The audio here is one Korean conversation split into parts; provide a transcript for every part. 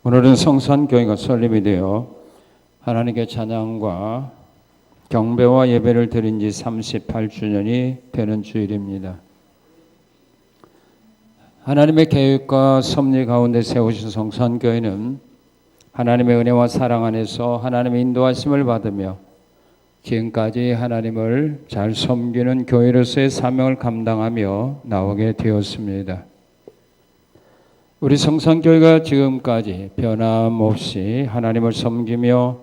오늘은 성산교회가 설립이 되어 하나님께 찬양과 경배와 예배를 드린 지 38주년이 되는 주일입니다. 하나님의 계획과 섭리 가운데 세우신 성산교회는 하나님의 은혜와 사랑 안에서 하나님의 인도하심을 받으며 지금까지 하나님을 잘 섬기는 교회로서의 사명을 감당하며 나오게 되었습니다. 우리 성산교회가 지금까지 변함없이 하나님을 섬기며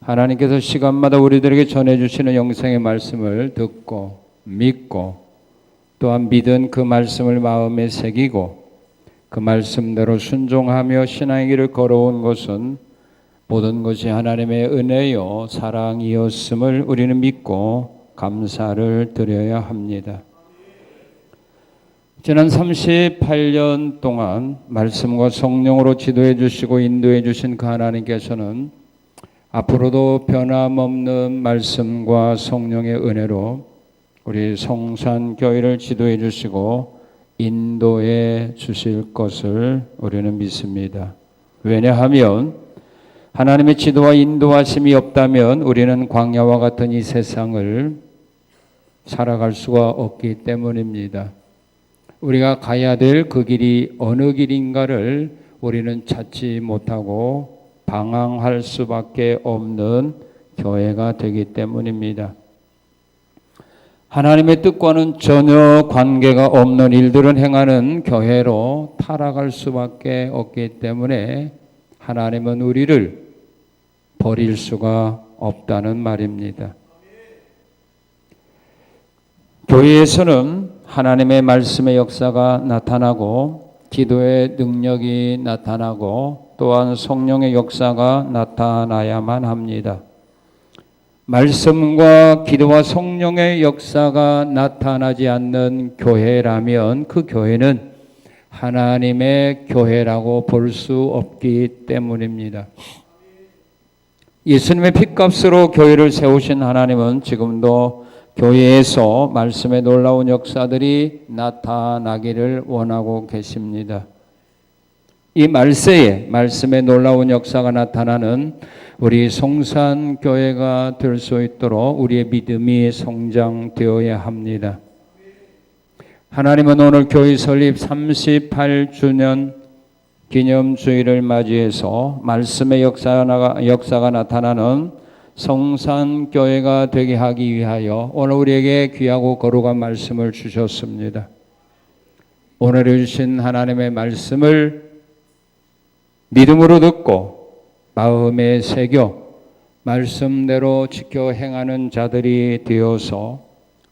하나님께서 시간마다 우리들에게 전해주시는 영생의 말씀을 듣고 믿고 또한 믿은 그 말씀을 마음에 새기고 그 말씀대로 순종하며 신앙의 길을 걸어온 것은 모든 것이 하나님의 은혜요 사랑이었음을 우리는 믿고 감사를 드려야 합니다. 지난 38년 동안 말씀과 성령으로 지도해 주시고 인도해 주신 그 하나님께서는 앞으로도 변함없는 말씀과 성령의 은혜로 우리 성산교회를 지도해 주시고 인도해 주실 것을 우리는 믿습니다. 왜냐하면 하나님의 지도와 인도하심이 없다면 우리는 광야와 같은 이 세상을 살아갈 수가 없기 때문입니다. 우리가 가야 될 그 길이 어느 길인가를 우리는 찾지 못하고 방황할 수밖에 없는 교회가 되기 때문입니다. 하나님의 뜻과는 전혀 관계가 없는 일들을 행하는 교회로 타락할 수밖에 없기 때문에 하나님은 우리를 버릴 수가 없다는 말입니다. 교회에서는 하나님의 말씀의 역사가 나타나고 기도의 능력이 나타나고 또한 성령의 역사가 나타나야만 합니다. 말씀과 기도와 성령의 역사가 나타나지 않는 교회라면 그 교회는 하나님의 교회라고 볼 수 없기 때문입니다. 예수님의 핏값으로 교회를 세우신 하나님은 지금도 교회에서 말씀의 놀라운 역사들이 나타나기를 원하고 계십니다. 이 말세에 말씀의 놀라운 역사가 나타나는 우리 성산교회가 될 수 있도록 우리의 믿음이 성장되어야 합니다. 하나님은 오늘 교회 설립 38주년 기념주일을 맞이해서 말씀의 역사가 나타나는 성산교회가 되게 하기 위하여 오늘 우리에게 귀하고 거룩한 말씀을 주셨습니다. 오늘 주신 하나님의 말씀을 믿음으로 듣고 마음에 새겨 말씀대로 지켜 행하는 자들이 되어서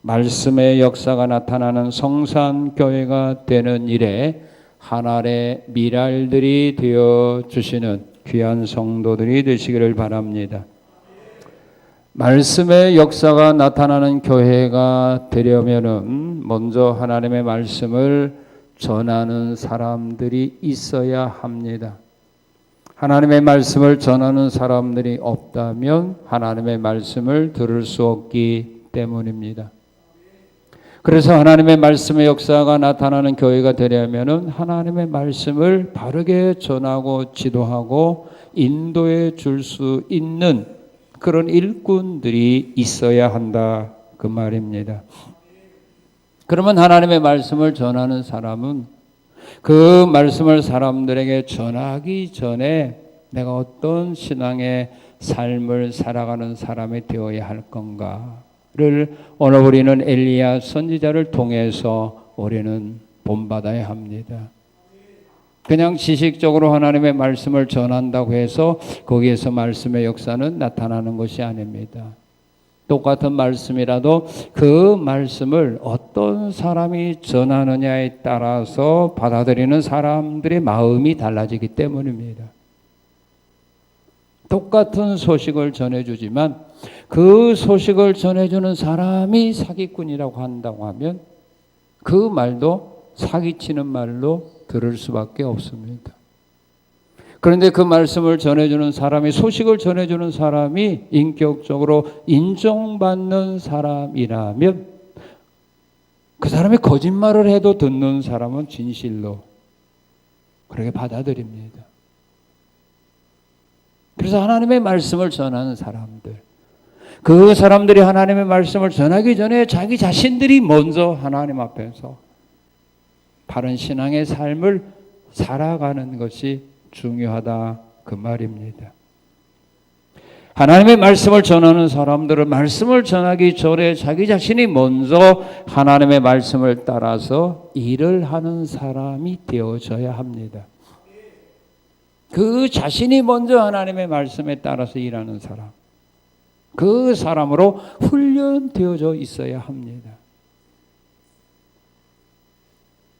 말씀의 역사가 나타나는 성산교회가 되는 일에 하나의 미랄들이 되어 주시는 귀한 성도들이 되시기를 바랍니다. 말씀의 역사가 나타나는 교회가 되려면은 먼저 하나님의 말씀을 전하는 사람들이 있어야 합니다. 하나님의 말씀을 전하는 사람들이 없다면 하나님의 말씀을 들을 수 없기 때문입니다. 그래서 하나님의 말씀의 역사가 나타나는 교회가 되려면은 하나님의 말씀을 바르게 전하고 지도하고 인도해 줄 수 있는 그런 일꾼들이 있어야 한다 그 말입니다. 그러면 하나님의 말씀을 전하는 사람은 그 말씀을 사람들에게 전하기 전에 내가 어떤 신앙의 삶을 살아가는 사람이 되어야 할 건가를 오늘 우리는 엘리야 선지자를 통해서 우리는 본받아야 합니다. 그냥 지식적으로 하나님의 말씀을 전한다고 해서 거기에서 말씀의 역사는 나타나는 것이 아닙니다. 똑같은 말씀이라도 그 말씀을 어떤 사람이 전하느냐에 따라서 받아들이는 사람들의 마음이 달라지기 때문입니다. 똑같은 소식을 전해주지만 그 소식을 전해주는 사람이 사기꾼이라고 한다고 하면 그 말도 사기치는 말로 들을 수밖에 없습니다. 그런데 그 말씀을 전해주는 사람이, 소식을 전해주는 사람이 인격적으로 인정받는 사람이라면 그 사람이 거짓말을 해도 듣는 사람은 진실로 그렇게 받아들입니다. 그래서 하나님의 말씀을 전하는 사람들, 그 사람들이 하나님의 말씀을 전하기 전에 자기 자신들이 먼저 하나님 앞에서 바른 신앙의 삶을 살아가는 것이 중요하다, 그 말입니다. 하나님의 말씀을 전하는 사람들은 말씀을 전하기 전에 자기 자신이 먼저 하나님의 말씀을 따라서 일을 하는 사람이 되어져야 합니다. 그 자신이 먼저 하나님의 말씀에 따라서 일하는 사람, 그 사람으로 훈련되어져 있어야 합니다.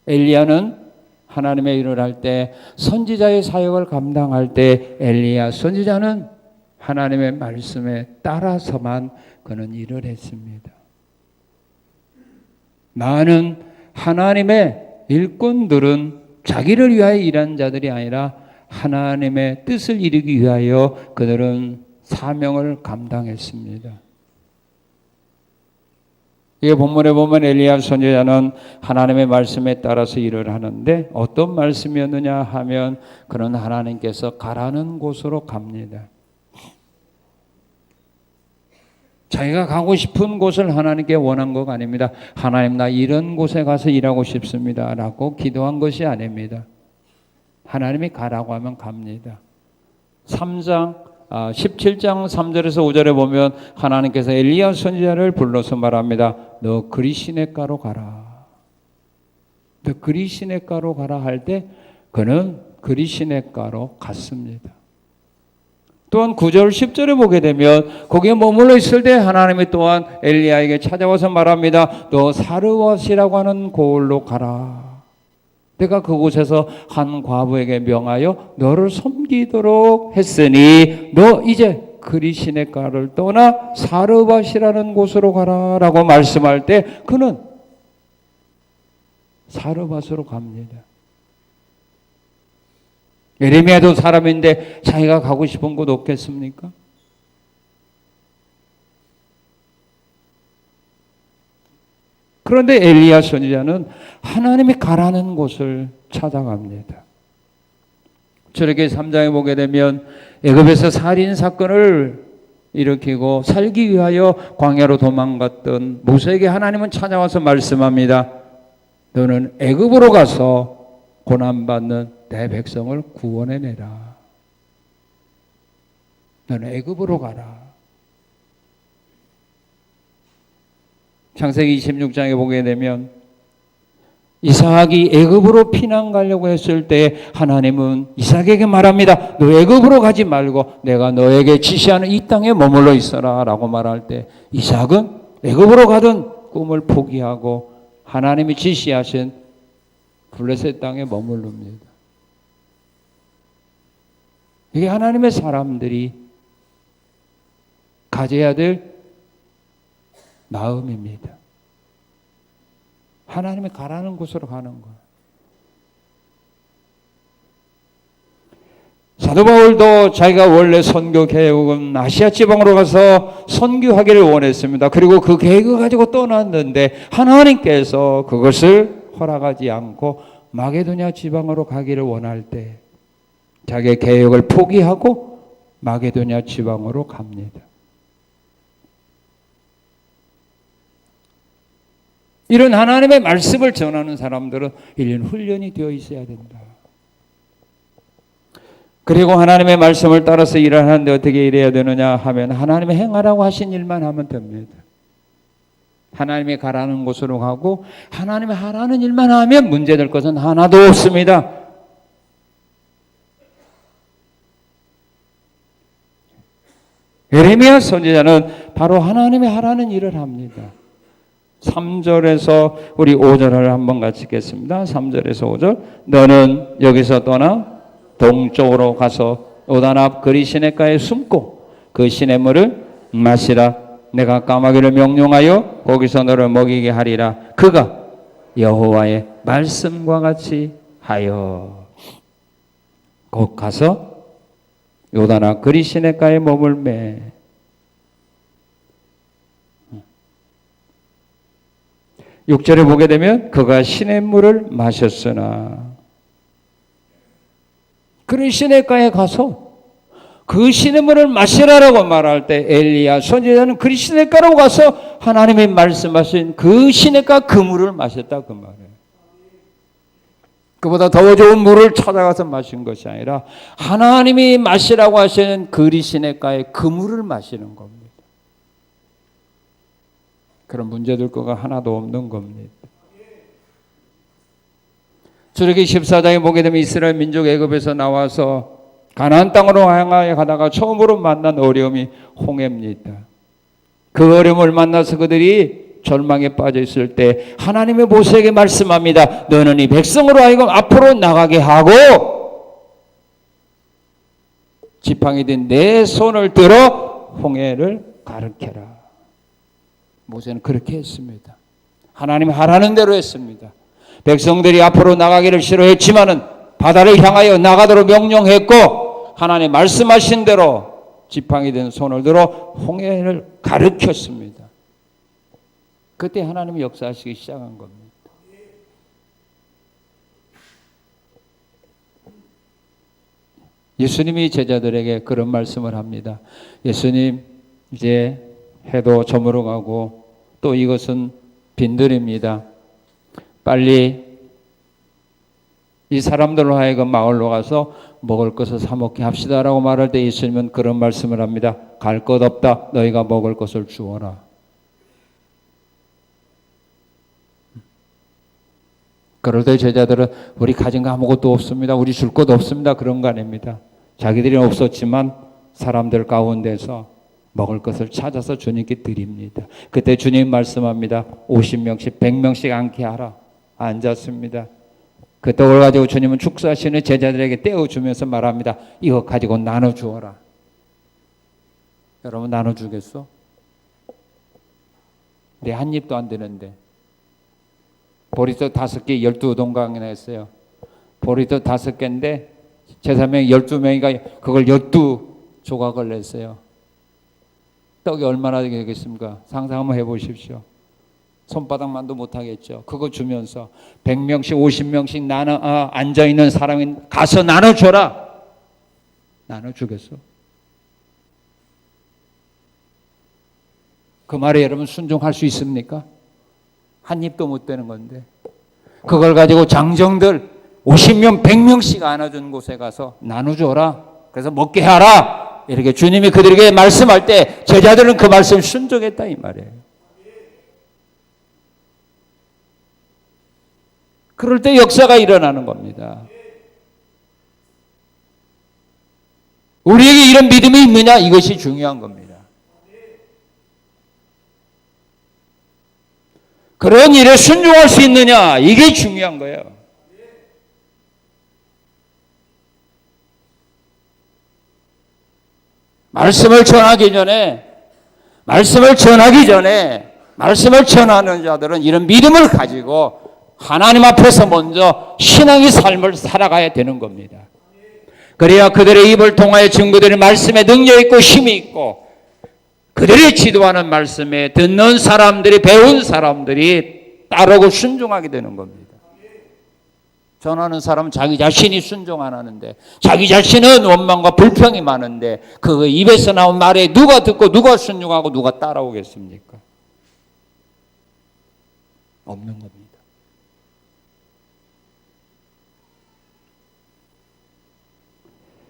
엘리야는 하나님의 일을 할 때, 선지자의 사역을 감당할 때 엘리야 선지자는 하나님의 말씀에 따라서만 그는 일을 했습니다. 많은 하나님의 일꾼들은 자기를 위하여 일한 자들이 아니라 하나님의 뜻을 이루기 위하여 그들은 사명을 감당했습니다. 이 본문에 보면 엘리야 선지자는 하나님의 말씀에 따라서 일을 하는데 어떤 말씀이었느냐 하면 그는 하나님께서 가라는 곳으로 갑니다. 자기가 가고 싶은 곳을 하나님께 원한 것 아닙니다. 하나님, 나 이런 곳에 가서 일하고 싶습니다 라고 기도한 것이 아닙니다. 하나님이 가라고 하면 갑니다. 17장 3절에서 5절에 보면 하나님께서 엘리야 선지자를 불러서 말합니다. 너 그리 시냇가로 가라. 너 그리 시냇가로 가라 할 때 그는 그리 시냇가로 갔습니다. 또한 9절 10절에 보게 되면 거기에 머물러 있을 때 하나님이 또한 엘리야에게 찾아와서 말합니다. 너 사르밧이라고 하는 고을로 가라. 내가 그곳에서 한 과부에게 명하여 너를 섬기도록 했으니 너 이제 그리 시냇가를 떠나 사르밧이라는 곳으로 가라 라고 말씀할 때 그는 사르밧으로 갑니다. 예레미야도 사람인데 자기가 가고 싶은 곳 없겠습니까? 그런데 엘리야 선지자는 하나님이 가라는 곳을 찾아갑니다. 저렇게 3장에 보게 되면 애굽에서 살인 사건을 일으키고 살기 위하여 광야로 도망갔던 모세에게 하나님은 찾아와서 말씀합니다. 너는 애굽으로 가서 고난받는 내 백성을 구원해내라. 너는 애굽으로 가라. 창세기 26장에 보게 되면 이삭이 애굽으로 피난 가려고 했을 때 하나님은 이삭에게 말합니다. 너 애굽으로 가지 말고 내가 너에게 지시하는 이 땅에 머물러 있어라 라고 말할 때 이삭은 애굽으로 가던 꿈을 포기하고 하나님이 지시하신 블레셋 땅에 머무릅니다. 이게 하나님의 사람들이 가져야 될 마음입니다. 하나님이 가라는 곳으로 가는 거예요. 사도 바울도 자기가 원래 선교 계획은 아시아 지방으로 가서 선교하기를 원했습니다. 그리고 그 계획을 가지고 떠났는데 하나님께서 그것을 허락하지 않고 마게도냐 지방으로 가기를 원할 때 자기의 계획을 포기하고 마게도냐 지방으로 갑니다. 이런 하나님의 말씀을 전하는 사람들은 1년 훈련이 되어 있어야 된다. 그리고 하나님의 말씀을 따라서 일을 하는데 어떻게 일해야 되느냐 하면 하나님의 행하라고 하신 일만 하면 됩니다. 하나님이 가라는 곳으로 가고 하나님이 하라는 일만 하면 문제될 것은 하나도 없습니다. 예레미야 선지자는 바로 하나님이 하라는 일을 합니다. 3절에서 우리 5절을 한번 같이 읽겠습니다. 3절에서 5절. 너는 여기서 떠나 동쪽으로 가서 요단 앞 그리 시냇가에 숨고 그 시냇물을 마시라. 내가 까마귀를 명령하여 거기서 너를 먹이게 하리라. 그가 여호와의 말씀과 같이 하여 곧 가서 요단 앞 그리 시냇가에 머물매. 6절에 보게 되면 그가 시냇물을 마셨으나 그런 시냇가에 가서 그 시냇물을 마시라라고 말할 때 엘리야 선지자는 그 시냇가로 가서 하나님이 말씀하신 그 시냇가 그 물을 마셨다 그 말이에요. 그보다 더 좋은 물을 찾아가서 마신 것이 아니라 하나님이 마시라고 하시는 그리 시냇가의 그 물을 마시는 겁니다. 그런 문제될 거가 하나도 없는 겁니다. 출애굽기 14장에 보게 되면 이스라엘 민족 애굽에서 나와서 가나안 땅으로 향하여 가다가 처음으로 만난 어려움이 홍해입니다. 그 어려움을 만나서 그들이 절망에 빠져 있을 때 하나님의 모세에게 말씀합니다. 너는 이 백성으로 하여금 앞으로 나가게 하고 지팡이 든 내 손을 들어 홍해를 가르켜라. 모세는 그렇게 했습니다. 하나님이 하라는 대로 했습니다. 백성들이 앞으로 나가기를 싫어했지만은 바다를 향하여 나가도록 명령했고 하나님 말씀하신 대로 지팡이 든 손을 들어 홍해를 가르쳤습니다. 그때 하나님이 역사하시기 시작한 겁니다. 예수님이 제자들에게 그런 말씀을 합니다. 예수님 이제 해도 저물어 가고 또 이것은 빈들입니다. 빨리 이 사람들로 하여금 마을로 가서 먹을 것을 사 먹게 합시다라고 말할 때 예수님은 그런 말씀을 합니다. 갈 것 없다. 너희가 먹을 것을 주어라. 그럴 때 제자들은 우리 가진 거 아무것도 없습니다. 우리 줄 것도 없습니다. 그런 거 아닙니다. 자기들이 없었지만 사람들 가운데서 먹을 것을 찾아서 주님께 드립니다. 그때 주님 말씀합니다. 50명씩 100명씩 앉게 하라. 앉았습니다. 그 떡을 가지고 주님은 축사하시는 제자들에게 떼어주면서 말합니다. 이거 가지고 나눠주어라. 여러분 나눠주겠어? 내 한 입도 안 되는데. 보리떡 5개 12동강이나 했어요. 보리떡 5개인데 제사명이 12명이가 그걸 12조각을 냈어요. 떡이 얼마나 되겠습니까? 상상 한번 해보십시오. 손바닥만도 못하겠죠. 그거 주면서 100명씩 50명씩 앉아있는 사람이 가서 나눠줘라. 나눠주겠어? 그 말에 여러분 순종할 수 있습니까? 한 입도 못 되는 건데 그걸 가지고 장정들 50명 100명씩 안아준 곳에 가서 나눠줘라. 그래서 먹게 하라. 이렇게 주님이 그들에게 말씀할 때 제자들은 그 말씀을 순종했다 이 말이에요. 그럴 때 역사가 일어나는 겁니다. 우리에게 이런 믿음이 있느냐 이것이 중요한 겁니다. 그런 일에 순종할 수 있느냐 이게 중요한 거예요. 말씀을 전하기 전에 말씀을 전하는 자들은 이런 믿음을 가지고 하나님 앞에서 먼저 신앙의 삶을 살아가야 되는 겁니다. 그래야 그들의 입을 통하여 증거되는 말씀에 능력 있고 힘이 있고 그들이 지도하는 말씀에 듣는 사람들이 배운 사람들이 따르고 순종하게 되는 겁니다. 전하는 사람은 자기 자신이 순종 안 하는데 자기 자신은 원망과 불평이 많은데 그 입에서 나온 말에 누가 듣고 누가 순종하고 누가 따라오겠습니까? 없는 겁니다.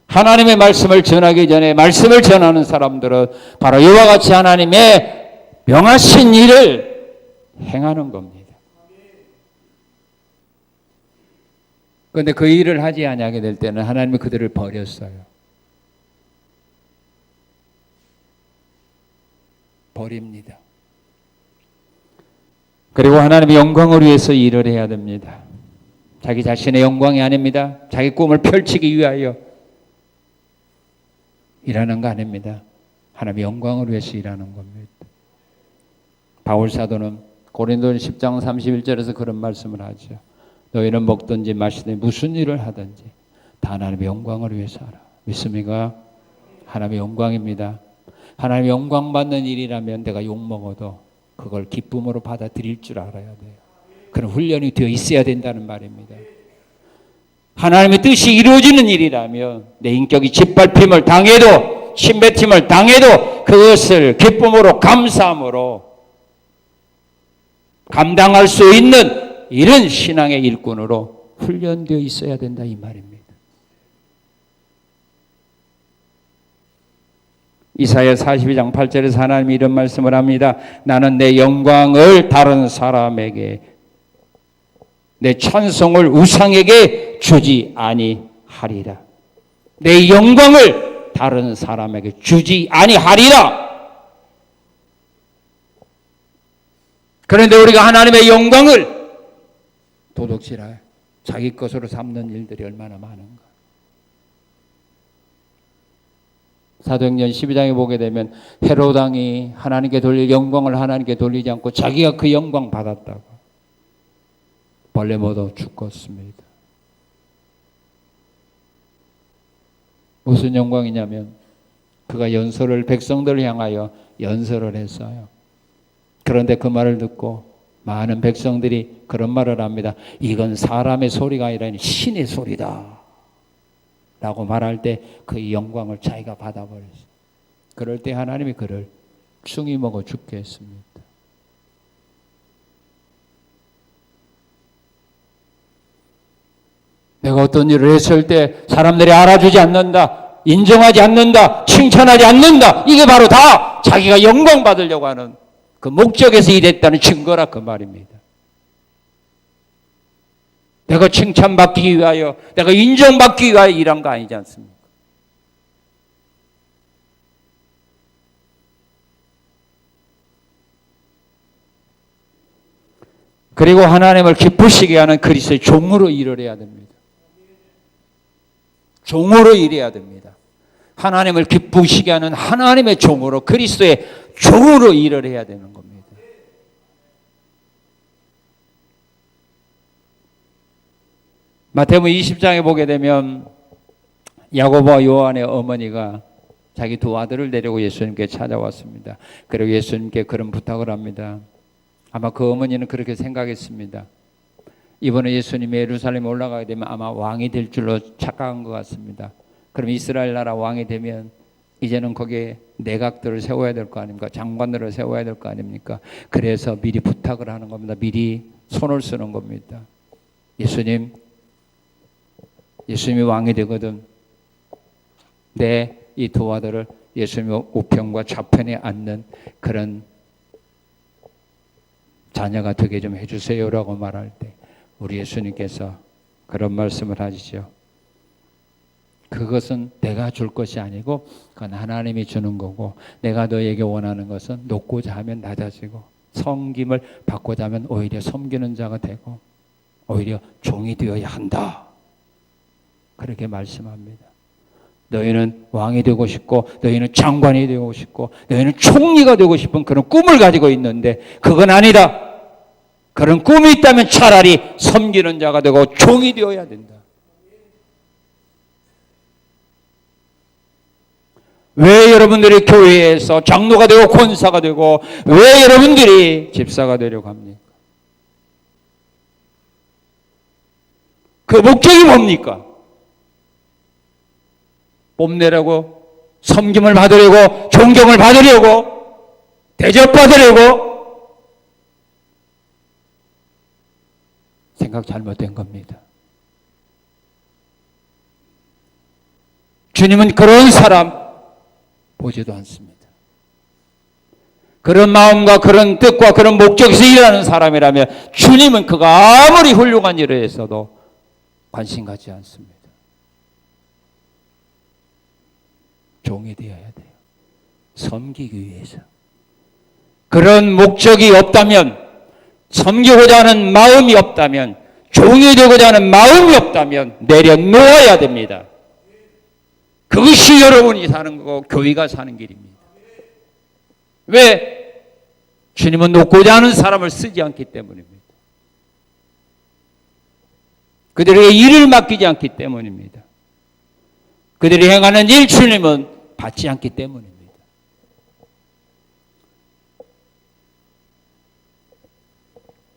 하나님의 말씀을 전하기 전에 말씀을 전하는 사람들은 바로 이와 같이 하나님의 명하신 일을 행하는 겁니다. 그런데 그 일을 하지 아니하게 될 때는 하나님이 그들을 버렸어요. 버립니다. 그리고 하나님의 영광을 위해서 일을 해야 됩니다. 자기 자신의 영광이 아닙니다. 자기 꿈을 펼치기 위하여 일하는 거 아닙니다. 하나님의 영광을 위해서 일하는 겁니다. 바울 사도는 고린도전 10장 31절에서 그런 말씀을 하죠. 너희는 먹든지 마시든지 무슨 일을 하든지 다 하나님의 영광을 위해서 하라. 믿습니까? 하나님의 영광입니다. 하나님의 영광 받는 일이라면 내가 욕먹어도 그걸 기쁨으로 받아들일 줄 알아야 돼요. 그런 훈련이 되어 있어야 된다는 말입니다. 하나님의 뜻이 이루어지는 일이라면 내 인격이 짓밟힘을 당해도 침뱉힘을 당해도 그것을 기쁨으로 감사함으로 감당할 수 있는 이런 신앙의 일꾼으로 훈련되어 있어야 된다 이 말입니다. 이사야 42장 8절에서 하나님이 이런 말씀을 합니다. 나는 내 영광을 다른 사람에게 내 찬송을 우상에게 주지 아니하리라. 내 영광을 다른 사람에게 주지 아니하리라. 그런데 우리가 하나님의 영광을 도둑질하여 자기 것으로 삼는 일들이 얼마나 많은가. 사도행전 12장에 보게 되면 헤롯 왕이 하나님께 돌릴 영광을 하나님께 돌리지 않고 자기가 그 영광 받았다가 벌레 먹어 죽었습니다. 무슨 영광이냐면 그가 연설을 백성들을 향하여 연설을 했어요. 그런데 그 말을 듣고 많은 백성들이 그런 말을 합니다. 이건 사람의 소리가 아니라 신의 소리다 라고 말할 때 그 영광을 자기가 받아버렸어요. 그럴 때 하나님이 그를 충이 먹어 죽게 했습니다. 내가 어떤 일을 했을 때 사람들이 알아주지 않는다, 인정하지 않는다, 칭찬하지 않는다, 이게 바로 다 자기가 영광 받으려고 하는 그 목적에서 일했다는 증거라 그 말입니다. 내가 칭찬받기 위하여, 내가 인정받기 위하여 일한 거 아니지 않습니까? 그리고 하나님을 기쁘시게 하는 그리스도의 종으로 일을 해야 됩니다. 종으로 일해야 됩니다. 하나님을 기쁘시게 하는 하나님의 종으로, 그리스도의 종으로 일을 해야 되는 겁니다. 마태복음 20장에 보게 되면 야고보와 요한의 어머니가 자기 두 아들을 데리고 예수님께 찾아왔습니다. 그리고 예수님께 그런 부탁을 합니다. 아마 그 어머니는 그렇게 생각했습니다. 이번에 예수님이 예루살렘에 올라가게 되면 아마 왕이 될 줄로 착각한 것 같습니다. 그럼 이스라엘 나라 왕이 되면 이제는 거기에 내각들을 세워야 될 거 아닙니까? 장관들을 세워야 될 거 아닙니까? 그래서 미리 부탁을 하는 겁니다. 미리 손을 쓰는 겁니다. 예수님이 왕이 되거든 내 이 두 아들을 예수님의 우편과 좌편에 앉는 그런 자녀가 되게 좀 해주세요라고 말할 때 우리 예수님께서 그런 말씀을 하시죠. 그것은 내가 줄 것이 아니고 그건 하나님이 주는 거고, 내가 너에게 원하는 것은 높고자 하면 낮아지고 섬김을 받고자 하면 오히려 섬기는 자가 되고 오히려 종이 되어야 한다. 그렇게 말씀합니다. 너희는 왕이 되고 싶고 너희는 장관이 되고 싶고 너희는 총리가 되고 싶은 그런 꿈을 가지고 있는데 그건 아니다. 그런 꿈이 있다면 차라리 섬기는 자가 되고 종이 되어야 된다. 왜 여러분들이 교회에서 장로가 되고 권사가 되고 왜 여러분들이 집사가 되려고 합니까? 그 목적이 뭡니까? 뽐내려고, 섬김을 받으려고, 존경을 받으려고, 대접받으려고. 생각 잘못된 겁니다. 주님은 그런 사람 보지도 않습니다. 그런 마음과 그런 뜻과 그런 목적에서 일하는 사람이라면 주님은 그가 아무리 훌륭한 일을 했어도 관심 갖지 않습니다. 종이 되어야 돼요. 섬기기 위해서. 그런 목적이 없다면, 섬기고자 하는 마음이 없다면, 종이 되고자 하는 마음이 없다면 내려놓아야 됩니다. 그것이 여러분이 사는 거고 교회가 사는 길입니다. 왜? 주님은 놓고자 하는 사람을 쓰지 않기 때문입니다. 그들에게 일을 맡기지 않기 때문입니다. 그들이 행하는 일 주님은 받지 않기 때문입니다.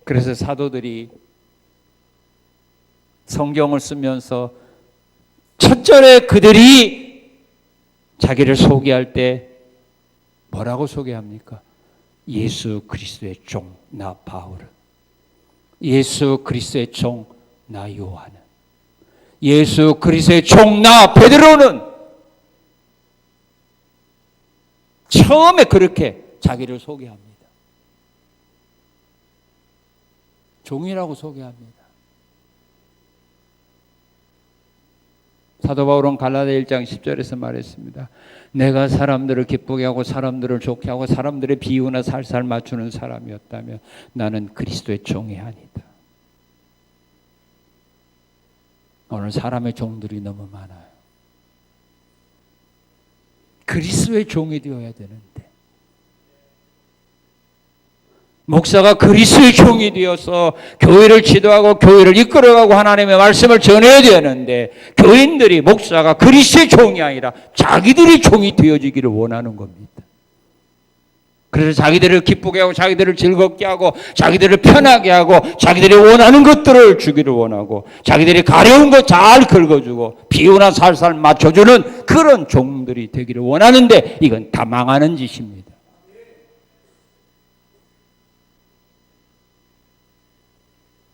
그래서 사도들이 성경을 쓰면서 첫 절에 그들이 자기를 소개할 때 뭐라고 소개합니까? 예수 그리스도의 종 나 바울은, 예수 그리스도의 종 나 요한은, 예수 그리스도의 종 나 베드로는 처음에 그렇게 자기를 소개합니다. 종이라고 소개합니다. 사도 바울은 갈라디아 1장 10절에서 말했습니다. 내가 사람들을 기쁘게 하고 사람들을 좋게 하고 사람들의 비유나 살살 맞추는 사람이었다면 나는 그리스도의 종이 아니다. 오늘 사람의 종들이 너무 많아요. 그리스도의 종이 되어야 되는데, 목사가 그리스도의 종이 되어서 교회를 지도하고 교회를 이끌어가고 하나님의 말씀을 전해야 되는데, 교인들이 목사가 그리스도의 종이 아니라 자기들이 종이 되어지기를 원하는 겁니다. 그래서 자기들을 기쁘게 하고 자기들을 즐겁게 하고 자기들을 편하게 하고 자기들이 원하는 것들을 주기를 원하고 자기들이 가려운 거 잘 긁어주고 비유나 살살 맞춰주는 그런 종들이 되기를 원하는데, 이건 다 망하는 짓입니다.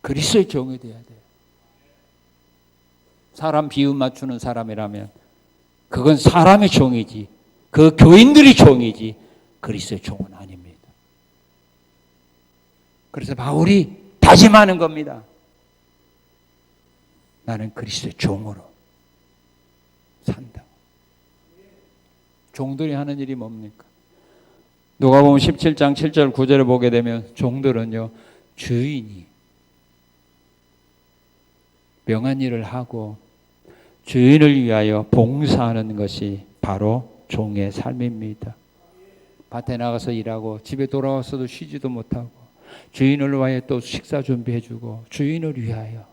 그리스도의 종이 되어야 돼요. 사람 비유 맞추는 사람이라면 그건 사람의 종이지, 그 교인들이 종이지 그리스도의 종은 아닙니다. 그래서 바울이 다짐하는 겁니다. 나는 그리스도의 종으로 산다. 종들이 하는 일이 뭡니까? 누가복음 17장 7절 9절을 보게 되면 종들은요, 주인이 명한 일을 하고 주인을 위하여 봉사하는 것이 바로 종의 삶입니다. 밭에 나가서 일하고 집에 돌아와서도 쉬지도 못하고 주인을 위하여 또 식사 준비해주고 주인을 위하여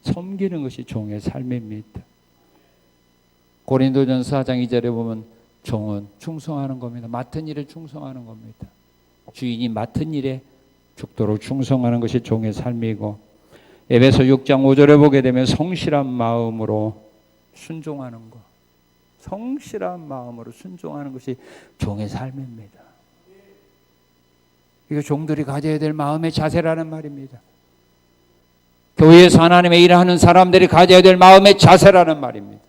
섬기는 것이 종의 삶입니다. 고린도전서 4장 2절에 보면 종은 충성하는 겁니다. 맡은 일에 충성하는 겁니다. 주인이 맡은 일에 죽도록 충성하는 것이 종의 삶이고, 에베소 6장 5절에 보게 되면 성실한 마음으로 순종하는 것, 성실한 마음으로 순종하는 것이 종의 삶입니다. 이거 종들이 가져야 될 마음의 자세라는 말입니다. 교회에서 하나님의 일하는 사람들이 가져야 될 마음의 자세라는 말입니다.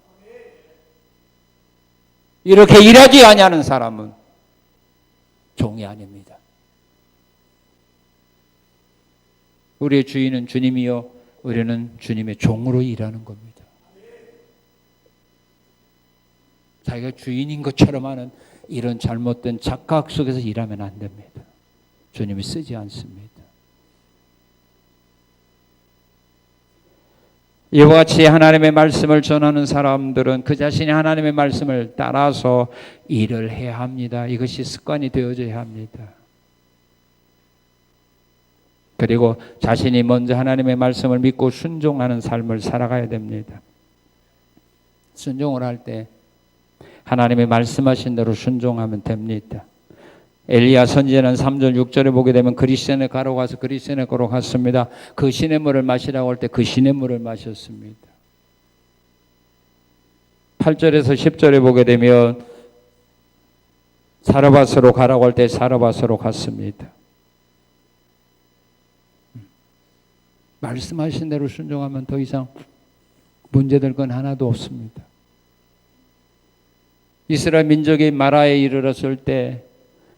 이렇게 일하지 아니하는 사람은 종이 아닙니다. 우리의 주인은 주님이요 우리는 주님의 종으로 일하는 겁니다. 자기가 주인인 것처럼 하는 이런 잘못된 착각 속에서 일하면 안 됩니다. 주님이 쓰지 않습니다. 이와 같이 하나님의 말씀을 전하는 사람들은 그 자신이 하나님의 말씀을 따라서 일을 해야 합니다. 이것이 습관이 되어져야 합니다. 그리고 자신이 먼저 하나님의 말씀을 믿고 순종하는 삶을 살아가야 됩니다. 순종을 할 때 하나님의 말씀하신 대로 순종하면 됩니다. 엘리야 선지자는 3절 6절에 보게 되면 그리스네가로 가서 그리스네가로 갔습니다. 그 시냇물을 마시라고 할 때 그 시냇물을 마셨습니다. 8절에서 10절에 보게 되면 사르밧으로 가라고 할 때 사르밧으로 갔습니다. 말씀하신 대로 순종하면 더 이상 문제될 건 하나도 없습니다. 이스라엘 민족이 마라에 이르렀을 때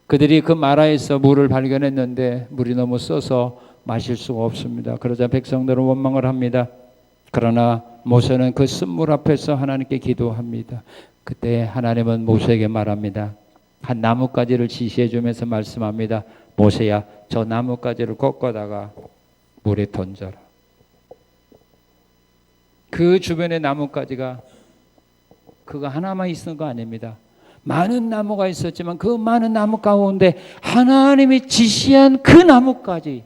그들이 그 마라에서 물을 발견했는데 물이 너무 써서 마실 수가 없습니다. 그러자 백성들은 원망을 합니다. 그러나 모세는 그 쓴물 앞에서 하나님께 기도합니다. 그때 하나님은 모세에게 말합니다. 한 나뭇가지를 지시해 주면서 말씀합니다. 모세야, 저 나뭇가지를 꺾어다가 물에 던져라. 그 주변의 나뭇가지가 그거 하나만 있는 거 아닙니다. 많은 나무가 있었지만 그 많은 나무 가운데 하나님이 지시한 그 나뭇가지,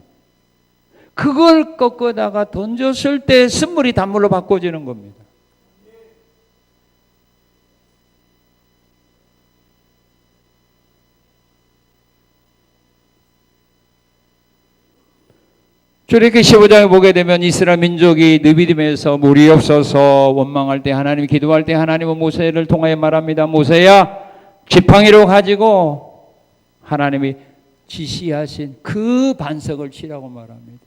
그걸 꺾어다가 던졌을 때 쓴물이 단물로 바꿔지는 겁니다. 출애굽기 15장에 보게 되면 이스라엘 민족이 느비딤에서 물이 없어서 원망할 때 하나님이 기도할 때 하나님은 모세를 통하여 말합니다. 모세야 지팡이로 가지고 하나님이 지시하신 그 반석을 치라고 말합니다.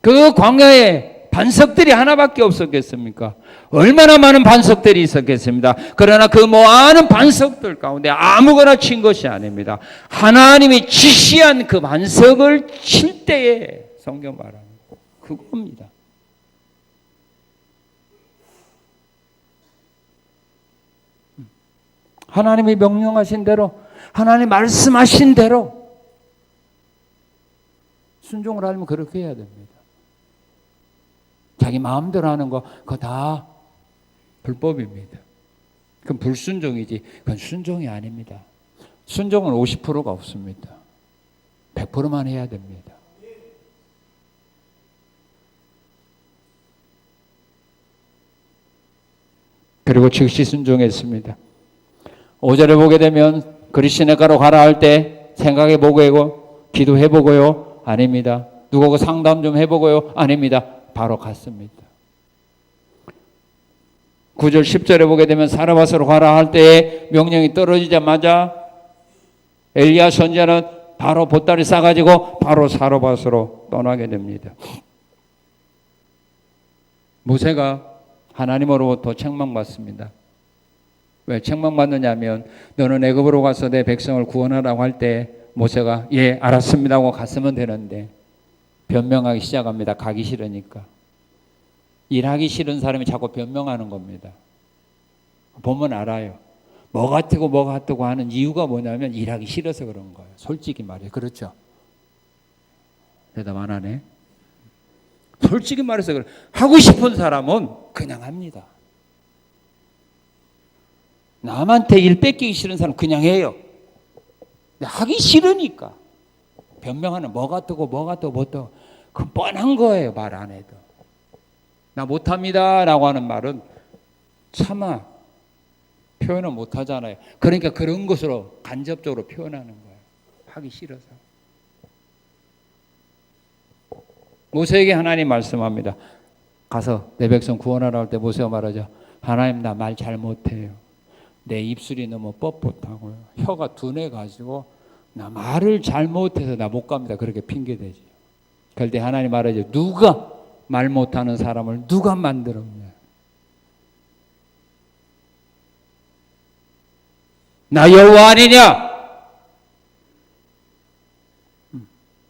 그 광야에 반석들이 하나밖에 없었겠습니까? 얼마나 많은 반석들이 있었겠습니다. 그러나 그 많은 반석들 가운데 아무거나 친 것이 아닙니다. 하나님이 지시한 그 반석을 칠 때에 성경 말하는 그겁니다. 하나님이 명령하신 대로, 하나님 말씀하신 대로 순종을 하려면 그렇게 해야 됩니다. 자기 마음대로 하는 거 그거 다 불법입니다. 그건 불순종이지 그건 순종이 아닙니다. 순종은 50%가 없습니다. 100%만 해야 됩니다. 그리고 즉시 순종했습니다. 5절에 보게 되면 그리 시내가로 가라 할 때 생각해보고 기도해보고요? 아닙니다. 누구하고 상담 좀 해보고요? 아닙니다. 바로 갔습니다. 9절 10절에 보게 되면 사르밧으로 가라 할 때에 명령이 떨어지자마자 엘리야 선지자는 바로 보따리 싸가지고 바로 사르밧으로 떠나게 됩니다. 모세가 하나님으로부터 책망받습니다. 왜 책망받느냐면 너는 애굽으로 가서 내 백성을 구원하라고 할 때 모세가 예 알았습니다 하고 갔으면 되는데 변명하기 시작합니다. 가기 싫으니까. 일하기 싫은 사람이 자꾸 변명하는 겁니다. 보면 알아요. 뭐 같고 뭐 같고 하는 이유가 뭐냐면 일하기 싫어서 그런 거예요. 솔직히 말해요. 그렇죠? 대답 안 하네. 솔직히 말해서 그래. 하고 싶은 사람은 그냥 합니다. 남한테 일 뺏기기 싫은 사람은 그냥 해요. 근데 하기 싫으니까 변명하는 뭐 같고 뭐 같고 뭐 또 그 뻔한 거예요. 말 안 해도. 나 못합니다 라고 하는 말은 차마 표현을 못하잖아요. 그러니까 그런 것으로 간접적으로 표현하는 거예요. 하기 싫어서. 모세에게 하나님 말씀합니다. 가서 내 백성 구원하라 할 때 모세가 말하죠. 하나님 나 말 잘 못해요. 내 입술이 너무 뻣뻣하고요. 혀가 둔해가지고 나 말을 잘 못해서 나 못 갑니다. 그렇게 핑계대지. 그럴 때 하나님 말하죠. 누가 말 못하는 사람을 누가 만들었냐. 나 여호와 아니냐.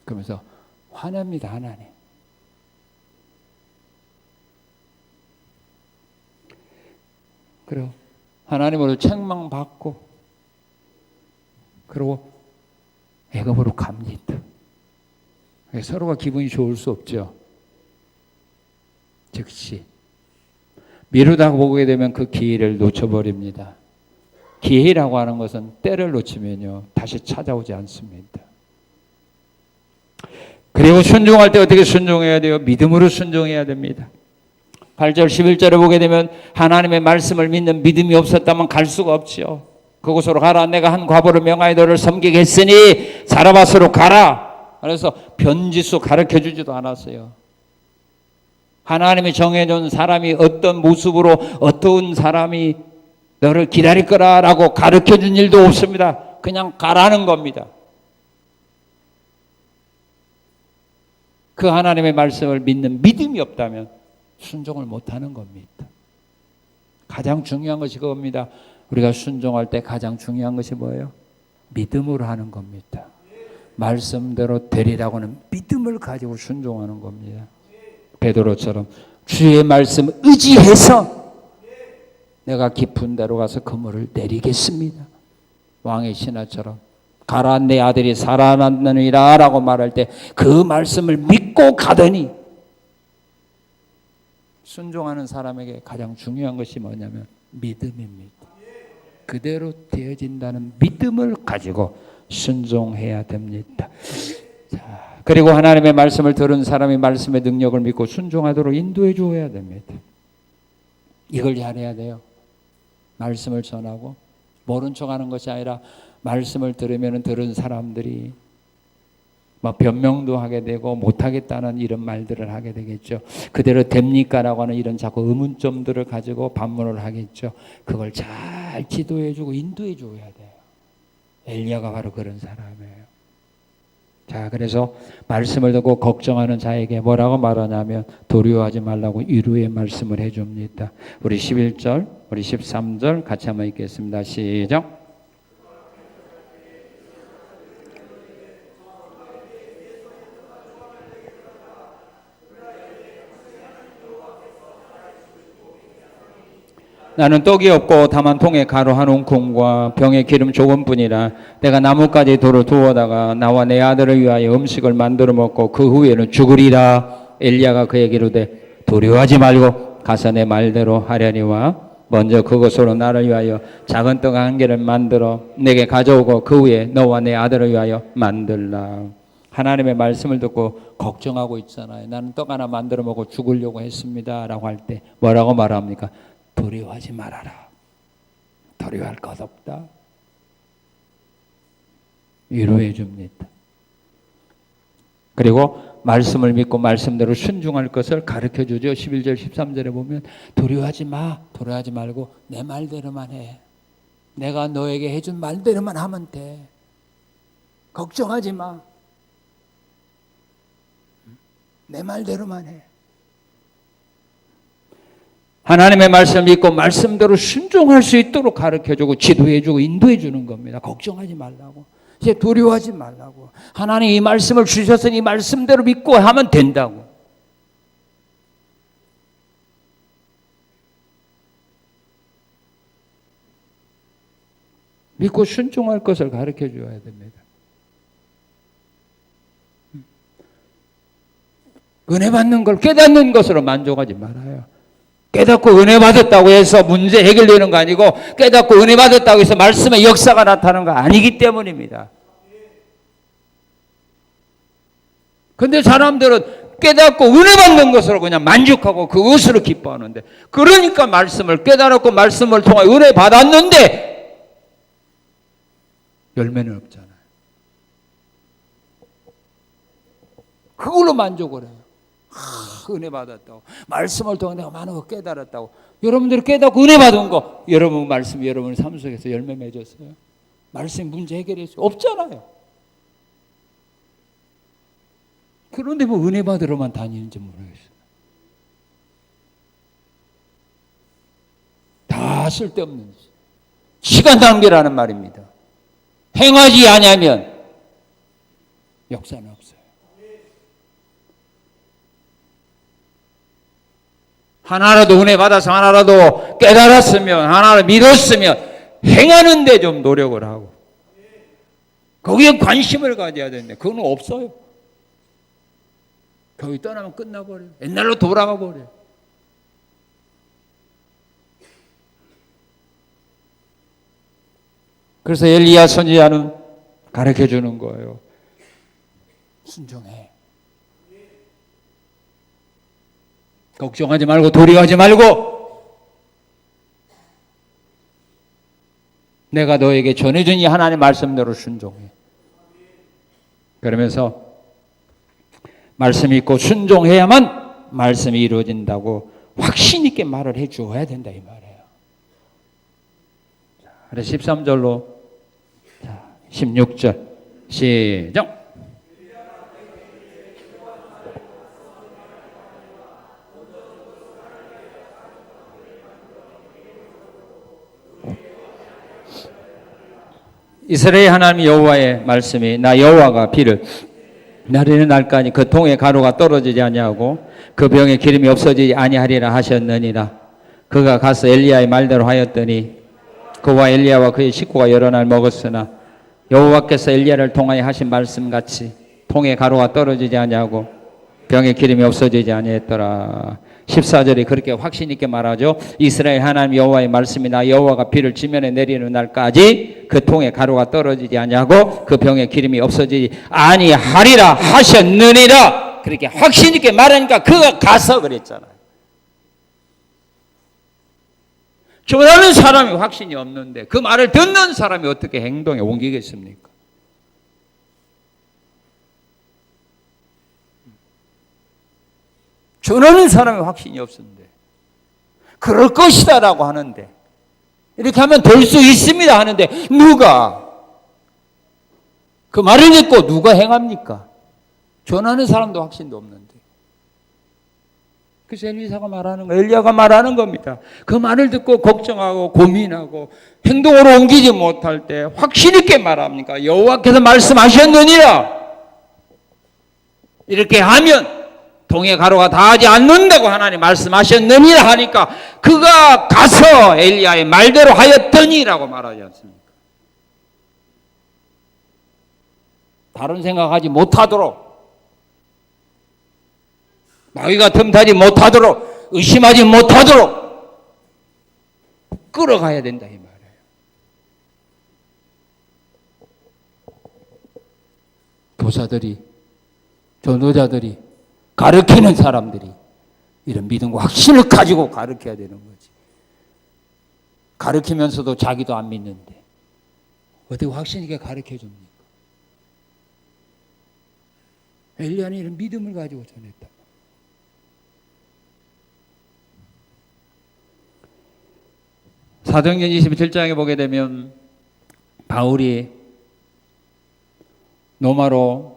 그러면서 화냅니다. 하나님. 그리고 하나님으로 책망받고 그리고 애굽으로 갑니다. 서로가 기분이 좋을 수 없죠. 즉시 미루다 보게 되면 그 기회를 놓쳐버립니다. 기회라고 하는 것은 때를 놓치면요 다시 찾아오지 않습니다. 그리고 순종할 때 어떻게 순종해야 돼요? 믿음으로 순종해야 됩니다. 8절 11절에 보게 되면 하나님의 말씀을 믿는 믿음이 없었다면 갈 수가 없죠. 그곳으로 가라. 내가 한 과부를 명하여 너를 섬기게 했으니 사르밧으로 가라. 그래서 변지수 가르쳐주지도 않았어요. 하나님이 정해준 사람이 어떤 모습으로 어떤 사람이 너를 기다릴 거라라고 가르쳐준 일도 없습니다. 그냥 가라는 겁니다. 그 하나님의 말씀을 믿는 믿음이 없다면 순종을 못하는 겁니다. 가장 중요한 것이 그겁니다. 우리가 순종할 때 가장 중요한 것이 뭐예요? 믿음으로 하는 겁니다. 말씀대로 되리라고 하는 믿음을 가지고 순종하는 겁니다. 베드로처럼 주의 말씀 의지해서 내가 깊은 데로 가서 그물을 내리겠습니다. 왕의 신하처럼 가라 내 아들이 살아났느니라 라고 말할 때 그 말씀을 믿고 가더니 순종하는 사람에게 가장 중요한 것이 뭐냐면 믿음입니다. 그대로 되어진다는 믿음을 가지고 순종해야 됩니다. 자, 그리고 하나님의 말씀을 들은 사람이 말씀의 능력을 믿고 순종하도록 인도해 주어야 됩니다. 이걸 잘해야 돼요. 말씀을 전하고 모른 척하는 것이 아니라 말씀을 들으면 들은 사람들이 뭐 변명도 하게 되고 못하겠다는 이런 말들을 하게 되겠죠. 그대로 됩니까라고 하는 이런 자꾸 의문점들을 가지고 반문을 하겠죠. 그걸 잘 지도해주고 인도해줘야 돼요. 엘리야가 바로 그런 사람이에요. 자, 그래서 말씀을 듣고 걱정하는 자에게 뭐라고 말하냐면 두려워하지 말라고 위로의 말씀을 해줍니다. 우리 11절, 우리 13절 같이 한번 읽겠습니다. 시작. 나는 떡이 없고 다만 통에 가루 한 움큼과 병에 기름 조금뿐이라 내가 나뭇가지 돌을 두어다가 나와 내 아들을 위하여 음식을 만들어 먹고 그 후에는 죽으리라. 엘리야가 그에게 이르되 두려워하지 말고 가서 내 말대로 하려니와 먼저 그것으로 나를 위하여 작은 떡 한 개를 만들어 내게 가져오고 그 후에 너와 내 아들을 위하여 만들라. 하나님의 말씀을 듣고 걱정하고 있잖아요. 나는 떡 하나 만들어 먹고 죽으려고 했습니다 라고 할 때 뭐라고 말합니까? 두려워하지 말아라. 두려워할 것 없다. 위로해 줍니다. 그리고 말씀을 믿고 말씀대로 순종할 것을 가르쳐 주죠. 11절 13절에 보면 두려워하지 마. 두려워하지 말고 내 말대로만 해. 내가 너에게 해준 말대로만 하면 돼. 걱정하지 마. 내 말대로만 해. 하나님의 말씀을 믿고 말씀대로 순종할 수 있도록 가르쳐주고 지도해주고 인도해주는 겁니다. 걱정하지 말라고. 이제 두려워하지 말라고. 하나님 이 말씀을 주셨으니 이 말씀대로 믿고 하면 된다고. 믿고 순종할 것을 가르쳐줘야 됩니다. 은혜 받는 걸 깨닫는 것으로 만족하지 말아요. 깨닫고 은혜 받았다고 해서 문제 해결되는 거 아니고 깨닫고 은혜 받았다고 해서 말씀의 역사가 나타나는 거 아니기 때문입니다. 그런데 사람들은 깨닫고 은혜 받는 것으로 그냥 만족하고 그것으로 기뻐하는데 그러니까 말씀을 깨달았고 말씀을 통해 은혜 받았는데 열매는 없잖아요. 그걸로 만족을 해요. 은혜 받았다고 말씀을 통해 내가 많은 거 깨달았다고. 여러분들이 깨닫고 은혜 받은 거 여러분 말씀이 여러분 삶 속에서 열매 맺었어요? 말씀 문제 해결했어요? 없잖아요. 그런데 뭐 은혜 받으러만 다니는지 모르겠어요. 다 쓸데없는 시간 낭비라는 말입니다. 행하지 않으면 역사는 없어요. 하나라도 은혜 받아서 하나라도 깨달았으면 하나를 믿었으면 행하는데 좀 노력을 하고 거기에 관심을 가져야 되는데 그건 없어요. 교회 떠나면 끝나버려요. 옛날로 돌아가 버려요. 그래서 엘리야 선지자는 가르쳐 주는 거예요. 순종해. 걱정하지 말고 두려워하지 말고 내가 너에게 전해준 이 하나님의 말씀대로 순종해. 그러면서 말씀 있고 순종해야만 말씀이 이루어진다고 확신 있게 말을 해줘야 된다 이 말이에요. 그래서 13절로 16절 시작. 이스라엘 하나님 여호와의 말씀이 나 여호와가 비를 내리는 날까지 그 통에 가루가 떨어지지 아니하고 그 병에 기름이 없어지지 아니하리라 하셨느니라. 그가 가서 엘리야의 말대로 하였더니 그와 엘리야와 그의 식구가 여러 날 먹었으나 여호와께서 엘리야를 통하여 하신 말씀같이 통에 가루가 떨어지지 아니하고 병에 기름이 없어지지 아니했더라. 14절이 그렇게 확신 있게 말하죠. 이스라엘 하나님 여호와의 말씀이 나 여호와가 비를 지면에 내리는 날까지 그 통에 가루가 떨어지지 아니하고 그 병에 기름이 없어지지 아니하리라 하셨느니라. 그렇게 확신 있게 말하니까 그가 가서 그랬잖아요. 전하는 사람이 확신이 없는데 그 말을 듣는 사람이 어떻게 행동에 옮기겠습니까? 전하는 사람의 확신이 없었는데 그럴 것이다라고 하는데 이렇게 하면 될 수 있습니다 하는데 누가 그 말을 듣고 누가 행합니까? 전하는 사람도 확신도 없는데. 그래서 엘리야가 말하는 겁니다. 그 말을 듣고 걱정하고 고민하고 행동으로 옮기지 못할 때 확신 있게 말합니까? 여호와께서 말씀하셨느니라. 이렇게 하면 동해 가로가 닿지 않는다고 하나님 말씀하셨느니라 하니까 그가 가서 엘리야의 말대로 하였더니라고 말하지 않습니까? 다른 생각하지 못하도록 마귀가 틈타지 못하도록 의심하지 못하도록 끌어가야 된다 이 말이에요. 교사들이 전도자들이 가르치는 사람들이 이런 믿음과 확신을 가지고 가르쳐야 되는 거지. 가르치면서도 자기도 안 믿는데 어떻게 확신 있게 가르쳐 줍니까? 엘리야는 이런 믿음을 가지고 전했다. 사도행전 27장에 보게 되면 바울이 노마로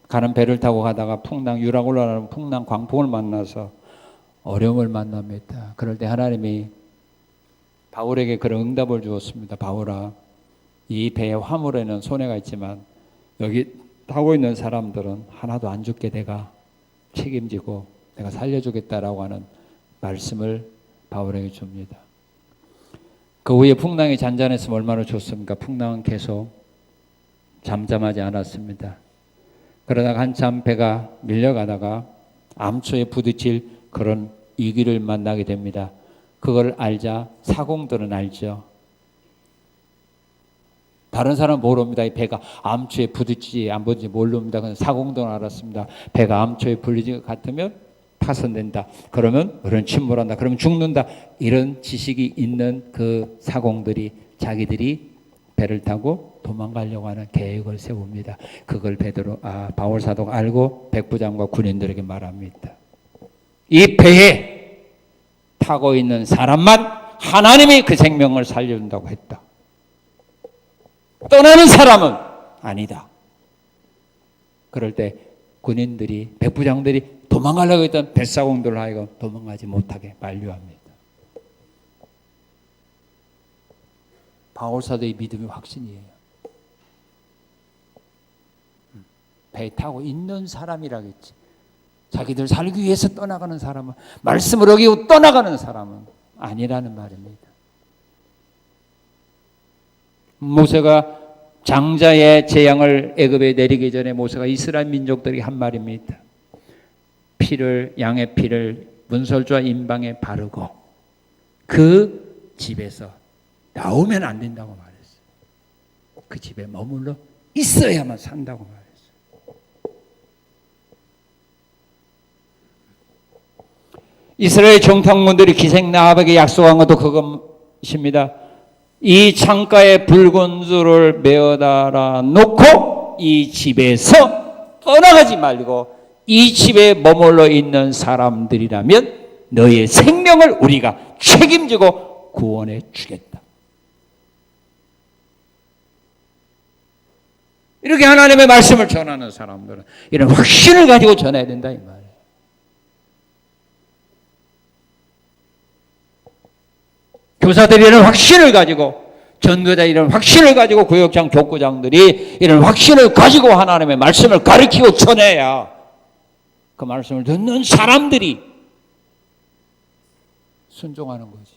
가는 배를 타고 가다가 유락 올라가는 풍랑 광풍을 만나서 어려움을 만납니다. 그럴 때 하나님이 바울에게 그런 응답을 주었습니다. 바울아, 이 배의 화물에는 손해가 있지만 여기 타고 있는 사람들은 하나도 안 죽게 내가 책임지고 내가 살려주겠다라고 하는 말씀을 바울에게 줍니다. 그 후에 풍랑이 잔잔했으면 얼마나 좋습니까? 풍랑은 계속 잠잠하지 않았습니다. 그러다가 한참 배가 밀려가다가 암초에 부딪힐 그런 위기를 만나게 됩니다. 그걸 알자 사공들은 알죠. 다른 사람은 모릅니다. 이 배가 암초에 부딪히지 안 부딪히지 모릅니다. 사공들은 알았습니다. 배가 암초에 불리지 것 같으면 파손된다. 그러면 우리는 침몰한다. 그러면 죽는다. 이런 지식이 있는 그 사공들이 자기들이 배를 타고 도망가려고 하는 계획을 세웁니다. 그걸 바울 사도가 알고 백부장과 군인들에게 말합니다. 이 배에 타고 있는 사람만 하나님이 그 생명을 살려준다고 했다. 떠나는 사람은 아니다. 그럴 때 군인들이 백부장들이 도망가려고 했던 뱃사공들을 하여금 도망가지 못하게 만류합니다. 바울 사도의 믿음의 확신이에요. 배 타고 있는 사람이라겠지. 자기들 살기 위해서 떠나가는 사람은, 말씀을 어기고 떠나가는 사람은 아니라는 말입니다. 모세가 장자의 재앙을 애굽에 내리기 전에 모세가 이스라엘 민족들에게 한 말입니다. 양의 피를 문설주와 임방에 바르고 그 집에서 나오면 안 된다고 말했어요. 그 집에 머물러 있어야만 산다고 말했어요. 이스라엘 정탐꾼들이 기생 나합에게 약속한 것도 그것입니다. 이 창가에 붉은 줄을 메어달아 놓고 이 집에서 떠나가지 말고 이 집에 머물러 있는 사람들이라면 너의 생명을 우리가 책임지고 구원해 주겠다. 이렇게 하나님의 말씀을 전하는 사람들은 이런 확신을 가지고 전해야 된다 이 말이에요. 교사들이 이런 확신을 가지고, 전도자 이런 확신을 가지고, 구역장 족구장들이 이런 확신을 가지고 하나님의 말씀을 가르치고 전해야 그 말씀을 듣는 사람들이 순종하는 거지.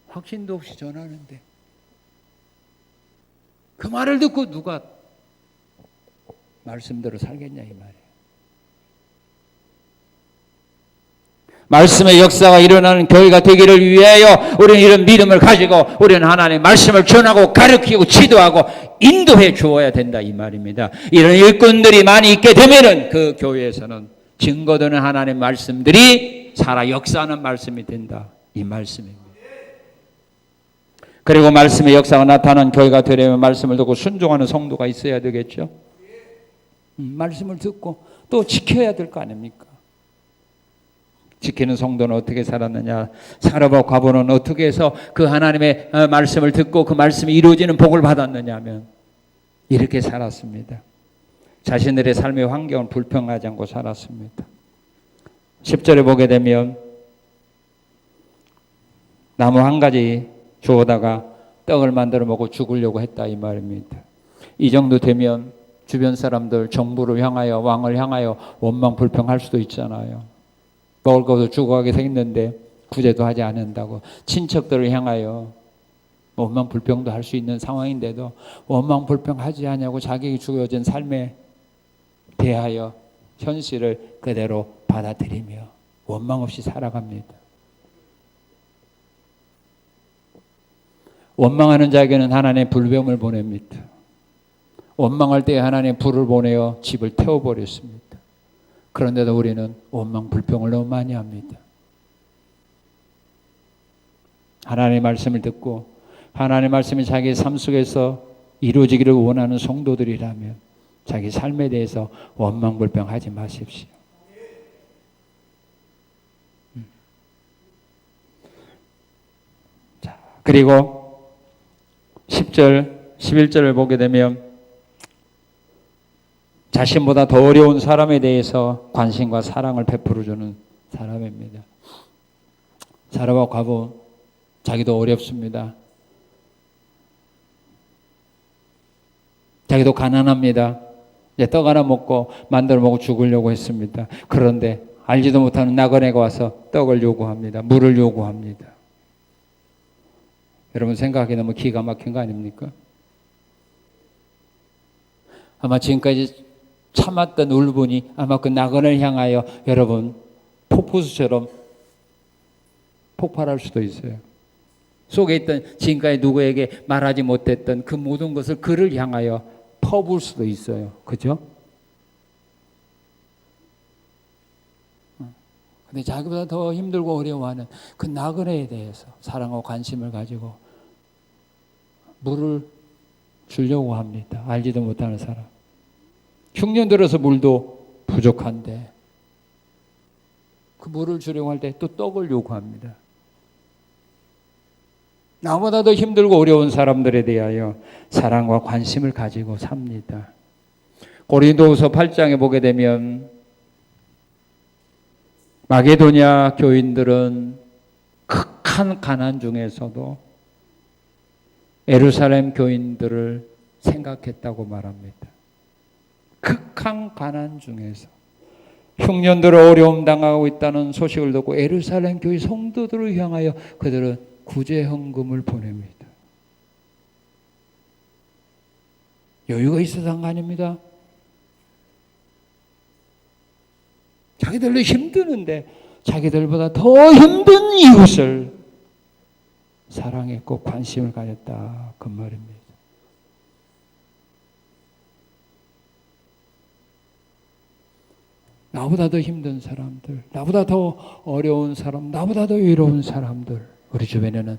확신도 없이 전하는데 그 말을 듣고 누가 말씀대로 살겠냐 이 말이에요. 말씀의 역사가 일어나는 교회가 되기를 위하여 우리는 이런 믿음을 가지고 우리는 하나님의 말씀을 전하고 가르치고 지도하고 인도해 주어야 된다 이 말입니다. 이런 일꾼들이 많이 있게 되면은 그 교회에서는 증거되는 하나님의 말씀들이 살아 역사하는 말씀이 된다 이 말씀입니다. 그리고 말씀의 역사가 나타나는 교회가 되려면 말씀을 듣고 순종하는 성도가 있어야 되겠죠. 말씀을 듣고 또 지켜야 될 거 아닙니까? 지키는 성도는 어떻게 살았느냐? 사라바 과부는 어떻게 해서 그 하나님의 말씀을 듣고 그 말씀이 이루어지는 복을 받았느냐 하면 이렇게 살았습니다. 자신들의 삶의 환경을 불평하지 않고 살았습니다. 10절에 보게 되면 나무 한 가지 주워다가 떡을 만들어 먹고 죽으려고 했다 이 말입니다. 이 정도 되면 주변 사람들 정부를 향하여 왕을 향하여 원망 불평할 수도 있잖아요. 먹을 것도 죽어가게 생겼는데 구제도 하지 않는다고 친척들을 향하여 원망 불평도 할 수 있는 상황인데도 원망 불평하지 않냐고 자기에게 주어진 삶에 대하여 현실을 그대로 받아들이며 원망 없이 살아갑니다. 원망하는 자에게는 하나님의 불뱀을 보냅니다. 원망할 때 하나님의 불을 보내어 집을 태워버렸습니다. 그런데도 우리는 원망 불평을 너무 많이 합니다. 하나님의 말씀을 듣고 하나님의 말씀이 자기 삶 속에서 이루어지기를 원하는 성도들이라면 자기 삶에 대해서 원망 불평하지 마십시오. 자, 그리고 10절, 11절을 보게 되면 자신보다 더 어려운 사람에 대해서 관심과 사랑을 베풀어주는 사람입니다. 사라와 과부 자기도 어렵습니다. 자기도 가난합니다. 이제 떡 하나 먹고 만들어 먹고 죽으려고 했습니다. 그런데 알지도 못하는 나그네가 와서 떡을 요구합니다. 물을 요구합니다. 여러분 생각하기 너무 기가 막힌 거 아닙니까? 아마 지금까지 참았던 울분이 아마 그 나그네를 향하여 여러분 폭포수처럼 폭발할 수도 있어요. 속에 있던 지금까지 누구에게 말하지 못했던 그 모든 것을 그를 향하여 퍼부을 수도 있어요. 그죠? 근데 자기보다 더 힘들고 어려워하는 그 나그네에 대해서 사랑과 관심을 가지고 물을 주려고 합니다. 알지도 못하는 사람. 흉년 들어서 물도 부족한데 그 물을 주려고 할 때 또 떡을 요구합니다. 나보다 더 힘들고 어려운 사람들에 대하여 사랑과 관심을 가지고 삽니다. 고린도후서 8장에 보게 되면 마게도냐 교인들은 극한 가난 중에서도 예루살렘 교인들을 생각했다고 말합니다. 극한 가난 중에서 흉년들을 어려움 당하고 있다는 소식을 듣고 예루살렘 교회 성도들을 향하여 그들은 구제 헌금을 보냅니다. 여유가 있어서 한 거 아닙니다. 자기들도 힘드는데 자기들보다 더 힘든 이웃을 사랑했고 관심을 가졌다 그 말입니다. 나보다 더 힘든 사람들, 나보다 더 어려운 사람, 나보다 더 외로운 사람들 우리 주변에는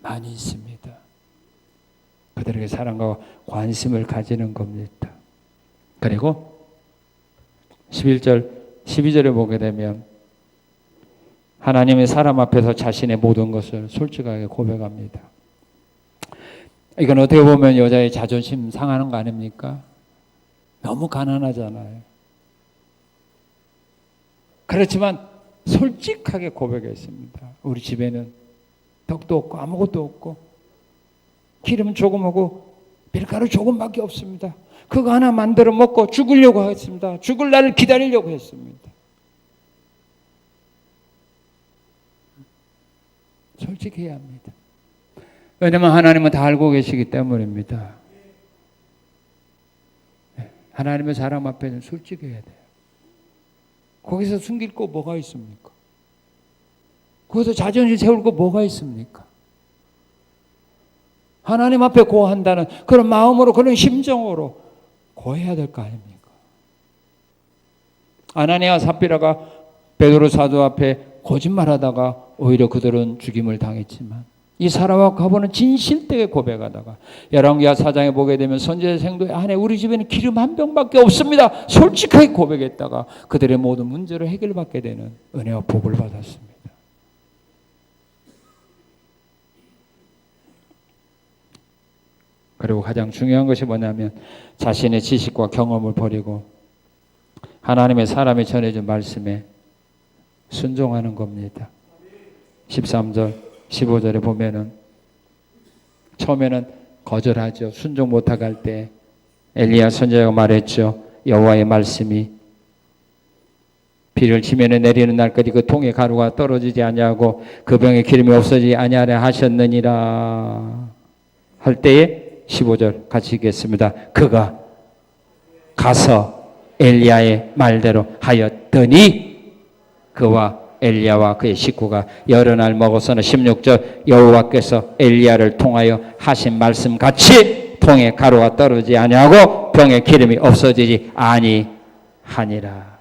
많이 있습니다. 그들에게 사랑과 관심을 가지는 겁니다. 그리고 11절, 12절에 보게 되면 하나님의 사람 앞에서 자신의 모든 것을 솔직하게 고백합니다. 이건 어떻게 보면 여자의 자존심 상하는 거 아닙니까? 너무 가난하잖아요. 그렇지만 솔직하게 고백했습니다. 우리 집에는 떡도 없고 아무것도 없고 기름 조금하고 밀가루 조금밖에 없습니다. 그거 하나 만들어 먹고 죽으려고 했습니다. 죽을 날을 기다리려고 했습니다. 솔직해야 합니다. 왜냐하면 하나님은 다 알고 계시기 때문입니다. 하나님의 사람 앞에는 솔직해야 돼요. 거기서 숨길 거 뭐가 있습니까? 거기서 자존심 세울 거 뭐가 있습니까? 하나님 앞에 고한다는 그런 마음으로 그런 심정으로 고해야 될 거 아닙니까? 아나니아 삽비라가 베드로 사도 앞에 거짓말하다가 오히려 그들은 죽임을 당했지만 이 사라와 과부는 진실되게 고백하다가 열왕기하 4장에 보게 되면 선지자 생도의 아내 우리 집에는 기름 한 병밖에 없습니다. 솔직하게 고백했다가 그들의 모든 문제를 해결받게 되는 은혜와 복을 받았습니다. 그리고 가장 중요한 것이 뭐냐면 자신의 지식과 경험을 버리고 하나님의 사람이 전해준 말씀에 순종하는 겁니다. 13절 15절에 보면은 처음에는 거절하죠. 순종 못하게 할 때 엘리야 선지자가 말했죠. 여호와의 말씀이 비를 지면에 내리는 날까지 그 통에 가루가 떨어지지 아니하고 그 병에 기름이 없어지지 아니하려 하셨느니라 할 때에 15절 같이 읽겠습니다. 그가 가서 엘리야의 말대로 하였더니 그와 엘리야와 그의 식구가 여러 날 먹었으나 16절 여호와께서 엘리야를 통하여 하신 말씀 같이 통에 가루가 떨어지지 아니하고 병에 기름이 없어지지 아니하니라.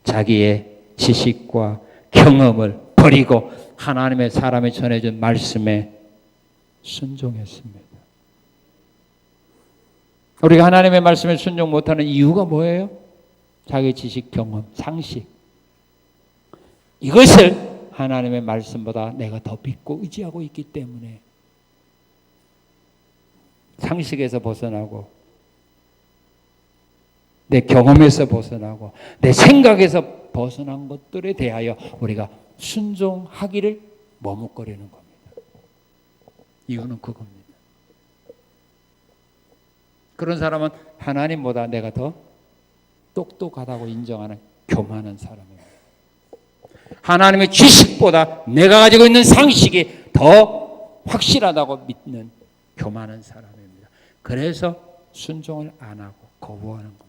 자기의 지식과 경험을 버리고 하나님의 사람이 전해준 말씀에 순종했습니다. 우리가 하나님의 말씀에 순종 못하는 이유가 뭐예요? 자기 지식, 경험, 상식 이것을 하나님의 말씀보다 내가 더 믿고 의지하고 있기 때문에 상식에서 벗어나고 내 경험에서 벗어나고 내 생각에서 벗어난 것들에 대하여 우리가 순종하기를 머뭇거리는 겁니다. 이유는 그겁니다. 그런 사람은 하나님보다 내가 더 똑똑하다고 인정하는 교만한 사람입니다. 하나님의 지식보다 내가 가지고 있는 상식이 더 확실하다고 믿는 교만한 사람입니다. 그래서 순종을 안 하고 거부하는 겁니다.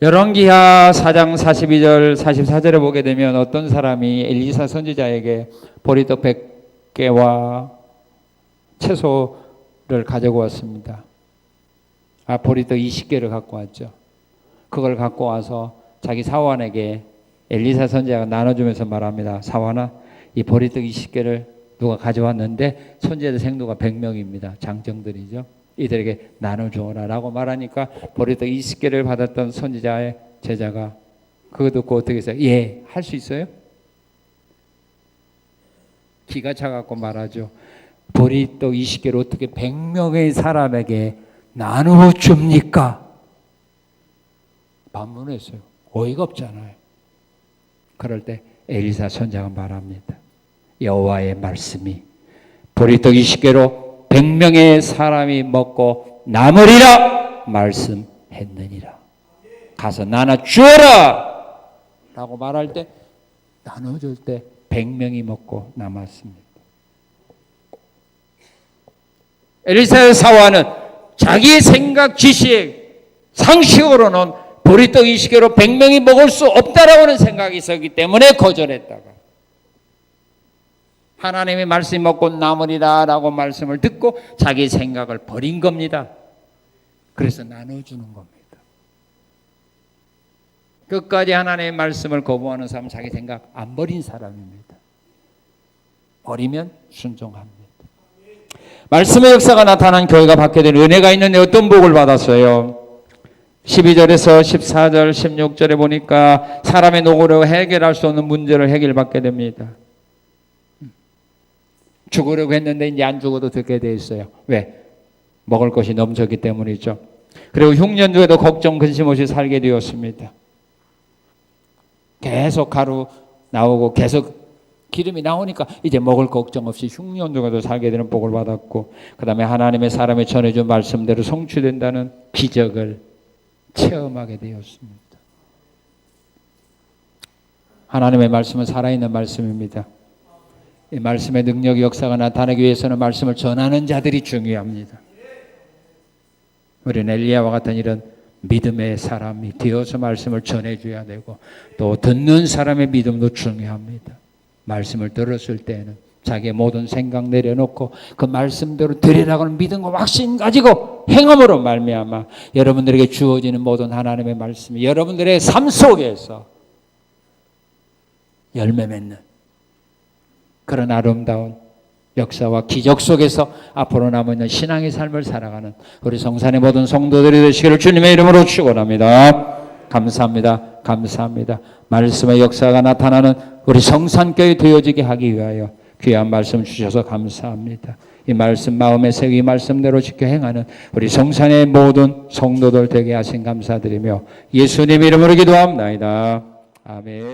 열왕기하 4장 42절 44절에 보게 되면 어떤 사람이 엘리사 선지자에게 보리떡 100개와 채소를 가지고 왔습니다. 보리떡 20개를 갖고 왔죠. 그걸 갖고 와서 자기 사환에게 엘리사 선지자가 나눠주면서 말합니다. 사환아, 이 보리떡 20개를 누가 가져왔는데 선지자들 생도가 100명입니다. 장정들이죠. 이들에게 나눠주어라 라고 말하니까 보리떡 20개를 받았던 선지자의 제자가 그거 듣고 어떻게 했어요? 예, 할 수 있어요? 기가 차갖고 말하죠. 보리떡 20개를 어떻게 100명의 사람에게 나누어 줍니까? 반문했어요. 어이가 없잖아요. 그럴 때 엘리사 선지자가 말합니다. 여호와의 말씀이 보리떡 20개로 100명의 사람이 먹고 남으리라 말씀했느니라. 가서 나눠주어라 라고 말할 때 나눠줄 때 100명이 먹고 남았습니다. 엘리사의 사화는 자기의 생각, 지식, 상식으로는 보리떡 20개로 100명이 먹을 수 없다라고 하는 생각이 있었기 때문에 거절했다가 하나님의 말씀이 먹고 남으리라 라고 말씀을 듣고 자기 생각을 버린 겁니다. 그래서 나눠주는 겁니다. 끝까지 하나님의 말씀을 거부하는 사람은 자기 생각 안 버린 사람입니다. 버리면 순종합니다. 말씀의 역사가 나타난 교회가 받게 된 은혜가 있는데 어떤 복을 받았어요? 12절에서 14절, 16절에 보니까 사람의 노고로 해결할 수 없는 문제를 해결받게 됩니다. 죽으려고 했는데 이제 안 죽어도 듣게 돼 있어요. 왜? 먹을 것이 넘쳤기 때문이죠. 그리고 흉년 중에도 걱정 근심 없이 살게 되었습니다. 계속 가루 나오고 계속 기름이 나오니까 이제 먹을 걱정 없이 흉년 중에도 살게 되는 복을 받았고, 그 다음에 하나님의 사람이 전해준 말씀대로 성취된다는 기적을 체험하게 되었습니다. 하나님의 말씀은 살아있는 말씀입니다. 이 말씀의 능력, 역사가 나타나기 위해서는 말씀을 전하는 자들이 중요합니다. 우리는 엘리야와 같은 이런 믿음의 사람이 되어서 말씀을 전해줘야 되고 또 듣는 사람의 믿음도 중요합니다. 말씀을 들었을 때는 자기의 모든 생각 내려놓고 그 말씀대로 드리라고 하는 믿음과 확신 가지고 행함으로 말미암아 여러분들에게 주어지는 모든 하나님의 말씀이 여러분들의 삶 속에서 열매 맺는 그런 아름다운 역사와 기적 속에서 앞으로 남은 신앙의 삶을 살아가는 우리 성산의 모든 성도들이 되시기를 주님의 이름으로 축원합니다. 감사합니다. 감사합니다. 말씀의 역사가 나타나는 우리 성산교회 되어지게 하기 위하여 귀한 말씀 주셔서 감사합니다. 이 말씀 마음에 새기 이 말씀대로 지켜 행하는 우리 성산의 모든 성도들 되게 하신 감사드리며 예수님 이름으로 기도합니다. 아멘.